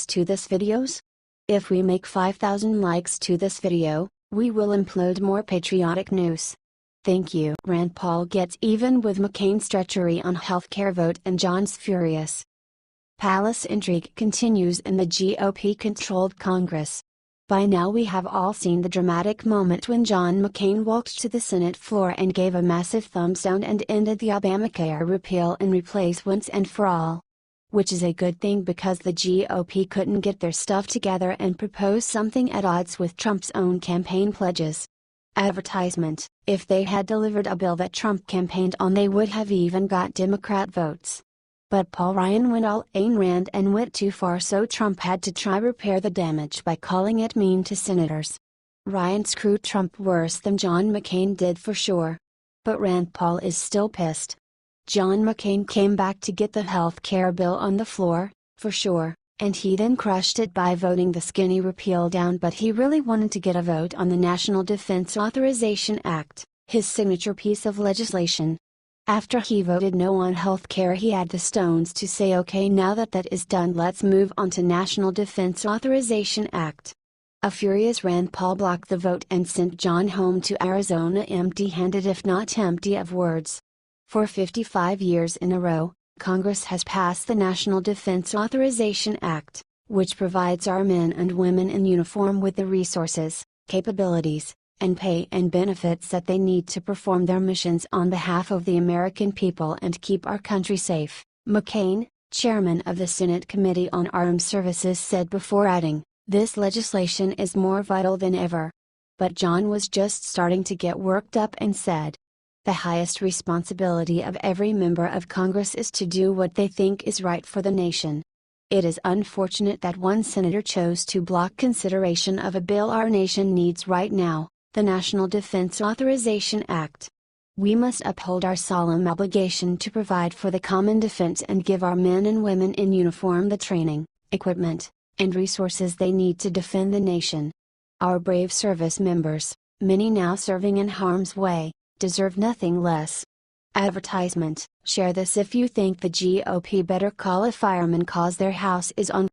likes to this videos? If we make 5,000 likes to this video, we will upload more patriotic news. Thank you. Rand Paul gets even with McCain's treachery on healthcare vote and John's furious. Palace intrigue continues in the GOP-controlled Congress. By now we have all seen the dramatic moment when John McCain walked to the Senate floor and gave a massive thumbs down and ended the Obamacare repeal and replace once and for all. Which is a good thing because the GOP couldn't get their stuff together and propose something at odds with Trump's own campaign pledges. Advertisement: if they had delivered a bill that Trump campaigned on, they would have even got Democrat votes. But Paul Ryan went all Ayn Rand and went too far, so Trump had to try repair the damage by calling it mean to senators. Ryan screwed Trump worse than John McCain did for sure. But Rand Paul is still pissed. John McCain came back to get the health care bill on the floor, for sure, and he then crushed it by voting the skinny repeal down, but he really wanted to get a vote on the National Defense Authorization Act, his signature piece of legislation. After he voted no on health care, he had the stones to say, okay, now that that is done, let's move on to National Defense Authorization Act. A furious Rand Paul blocked the vote and sent John home to Arizona empty-handed, if not empty of words. For 55 years in a row, Congress has passed the National Defense Authorization Act, which provides our men and women in uniform with the resources, capabilities, and pay and benefits that they need to perform their missions on behalf of the American people and keep our country safe, McCain, chairman of the Senate Committee on Armed Services, said before adding, "This legislation is more vital than ever." But John was just starting to get worked up and said, "The highest responsibility of every member of Congress is to do what they think is right for the nation. It is unfortunate that one senator chose to block consideration of a bill our nation needs right now, the National Defense Authorization Act. We must uphold our solemn obligation to provide for the common defense and give our men and women in uniform the training, equipment, and resources they need to defend the nation. Our brave service members, many now serving in harm's way, deserve nothing less." Advertisement: share this if you think the GOP better call a fireman cause their house is on.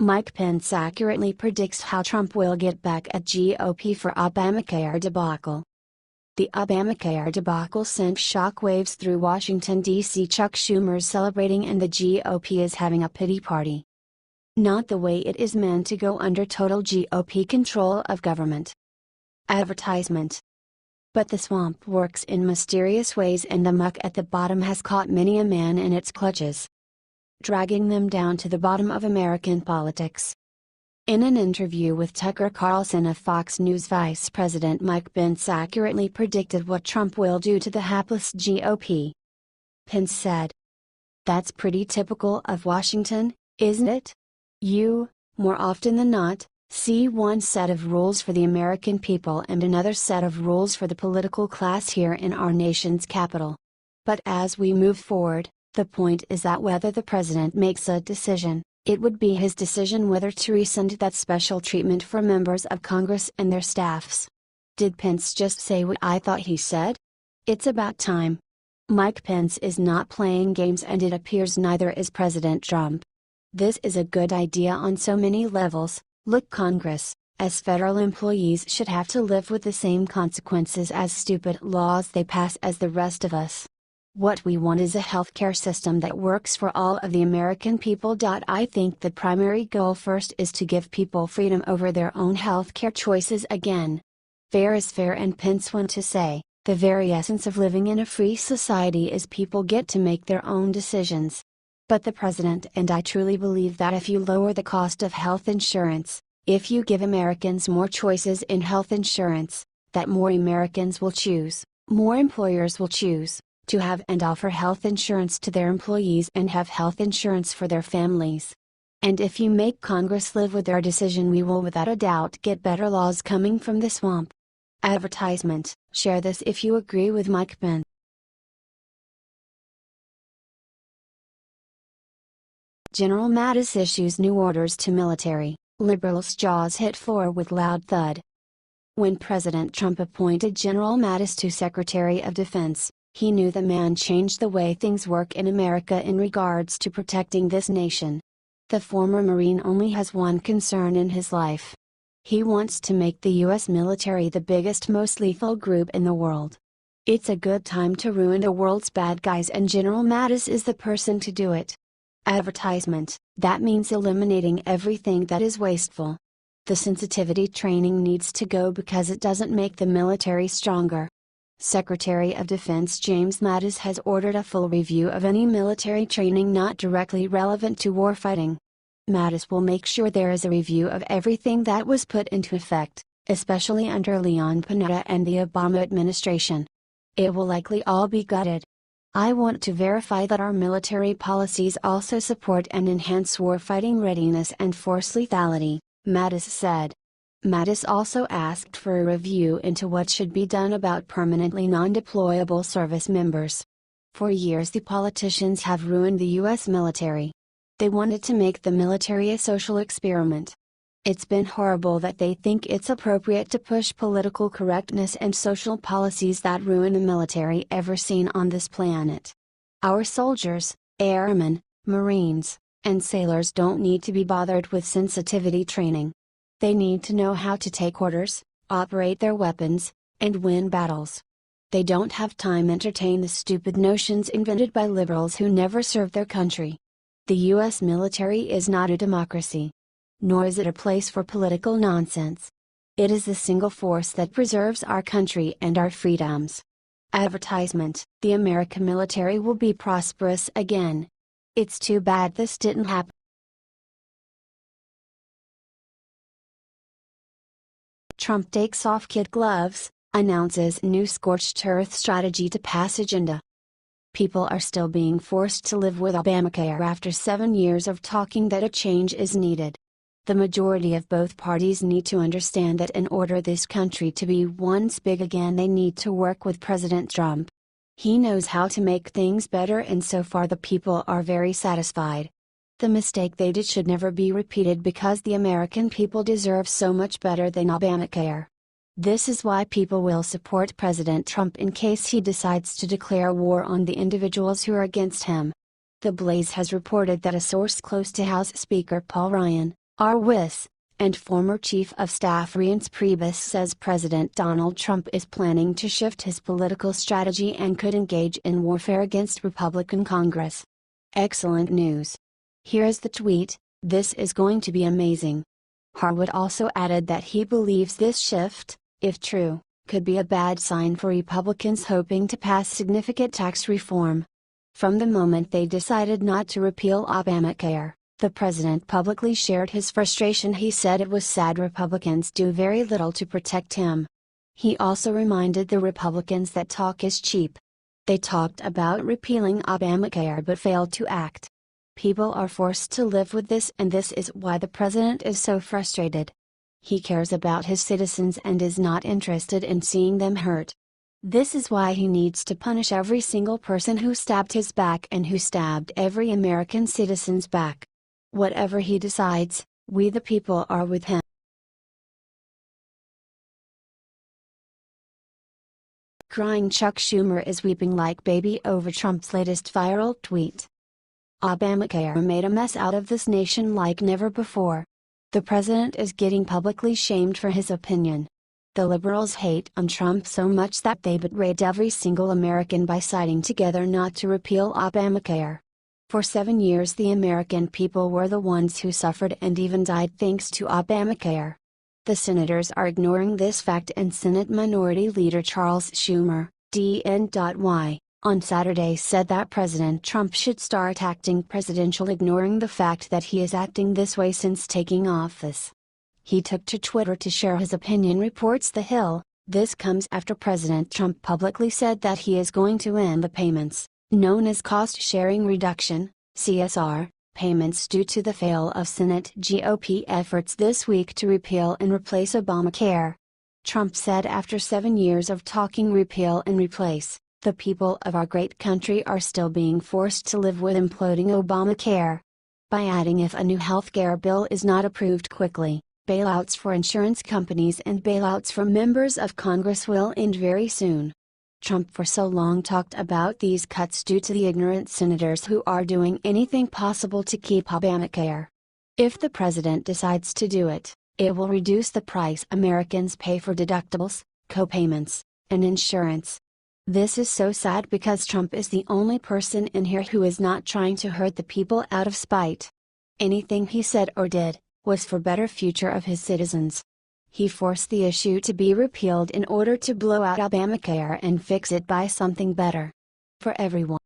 Mike Pence accurately predicts how Trump will get back at GOP for Obamacare debacle. The Obamacare debacle sent shockwaves through Washington, D.C. Chuck Schumer's celebrating and the GOP is having a pity party. Not the way it is meant to go under total GOP control of government. Advertisement: but the swamp works in mysterious ways and the muck at the bottom has caught many a man in its clutches, dragging them down to the bottom of American politics. In an interview with Tucker Carlson of Fox News, Vice President Mike Pence accurately predicted what Trump will do to the hapless GOP. Pence said, "That's pretty typical of Washington, isn't it? You, more often than not, see one set of rules for the American people and another set of rules for the political class here in our nation's capital. But as we move forward, the point is that whether the president makes a decision, it would be his decision whether to rescind that special treatment for members of Congress and their staffs." Did Pence just say what I thought he said? It's about time. Mike Pence is not playing games, and it appears neither is President Trump. This is a good idea on so many levels. Look, Congress, as federal employees, should have to live with the same consequences as stupid laws they pass as the rest of us. What we want is a healthcare system that works for all of the American people. I think the primary goal first is to give people freedom over their own healthcare choices again. Fair is fair, and Pence went to say, the very essence of living in a free society is people get to make their own decisions. But the president and I truly believe that if you lower the cost of health insurance, if you give Americans more choices in health insurance, that more Americans will choose, more employers will choose, to have and offer health insurance to their employees and have health insurance for their families. And if you make Congress live with their decision, we will without a doubt get better laws coming from the swamp. Advertisement: share this if you agree with Mike Pence. General Mattis issues new orders to military, liberals' jaws hit floor with loud thud. When President Trump appointed General Mattis to Secretary of Defense, He knew the man changed the way things work in America in regards to protecting this nation. The former Marine only has one concern in his life. He wants to make the U.S. military the biggest, most lethal group in the world. It's a good time to ruin the world's bad guys, and General Mattis is the person to do it. Advertisement: that means eliminating everything that is wasteful. The sensitivity training needs to go because it doesn't make the military stronger. Secretary of Defense James Mattis has ordered a full review of any military training not directly relevant to warfighting. Mattis will make sure there is a review of everything that was put into effect, especially under Leon Panetta and the Obama administration. It will likely all be gutted. I want to verify that our military policies also support and enhance warfighting readiness and force lethality, Mattis said. Mattis also asked for a review into what should be done about permanently non-deployable service members. For years the politicians have ruined the U.S. military. They wanted to make the military a social experiment. It's been horrible that they think it's appropriate to push political correctness and social policies that ruin the military ever seen on this planet. Our soldiers, airmen, Marines, and sailors don't need to be bothered with sensitivity training. They need to know how to take orders, operate their weapons, and win battles. They don't have time to entertain the stupid notions invented by liberals who never served their country. The U.S. military is not a democracy. Nor is it a place for political nonsense. It is the single force that preserves our country and our freedoms. Advertisement: the American military will be prosperous again. It's too bad this didn't happen. Trump takes off kid gloves, announces new scorched earth strategy to pass agenda. People are still being forced to live with Obamacare after 7 years of talking that a change is needed. The majority of both parties need to understand that in order this country to be once big again, they need to work with President Trump. He knows how to make things better, and so far the people are very satisfied. The mistake they did should never be repeated, because the American people deserve so much better than Obamacare. This is why people will support President Trump in case he decides to declare war on the individuals who are against him. The Blaze has reported that a source close to House Speaker Paul Ryan, R.W.I.S., and former Chief of Staff Reince Priebus says President Donald Trump is planning to shift his political strategy and could engage in warfare against Republican Congress. Excellent news. Here is the tweet: "This is going to be amazing." Harwood also added that he believes this shift, if true, could be a bad sign for Republicans hoping to pass significant tax reform. From the moment they decided not to repeal Obamacare, the president publicly shared his frustration. He said it was sad Republicans do very little to protect him. He also reminded the Republicans that talk is cheap. They talked about repealing Obamacare but failed to act. People are forced to live with this, and this is why the president is so frustrated. He cares about his citizens and is not interested in seeing them hurt. This is why he needs to punish every single person who stabbed his back and who stabbed every American citizen's back. Whatever he decides, we the people are with him. Crying Chuck Schumer is weeping like baby over Trump's latest viral tweet. Obamacare made a mess out of this nation like never before. The president is getting publicly shamed for his opinion. The liberals hate on Trump so much that they berate every single American by siding together not to repeal Obamacare. For 7 years the American people were the ones who suffered and even died thanks to Obamacare. The senators are ignoring this fact, and Senate Minority Leader Charles Schumer, DN.Y, on Saturday said that President Trump should start acting presidential, ignoring the fact that he is acting this way since taking office. He took to Twitter to share his opinion, reports The Hill. This comes after President Trump publicly said that he is going to end the payments, known as cost sharing reduction, CSR, payments due to the fail of Senate GOP efforts this week to repeal and replace Obamacare. Trump said after 7 years of talking repeal and replace, the people of our great country are still being forced to live with imploding Obamacare. By adding, if a new healthcare bill is not approved quickly, bailouts for insurance companies and bailouts from members of Congress will end very soon. Trump for so long talked about these cuts due to the ignorant senators who are doing anything possible to keep Obamacare. If the president decides to do it, it will reduce the price Americans pay for deductibles, co-payments, and insurance. This is so sad because Trump is the only person in here who is not trying to hurt the people out of spite. Anything he said or did, was for better future of his citizens. He forced the issue to be repealed in order to blow out Obamacare and fix it by something better for everyone.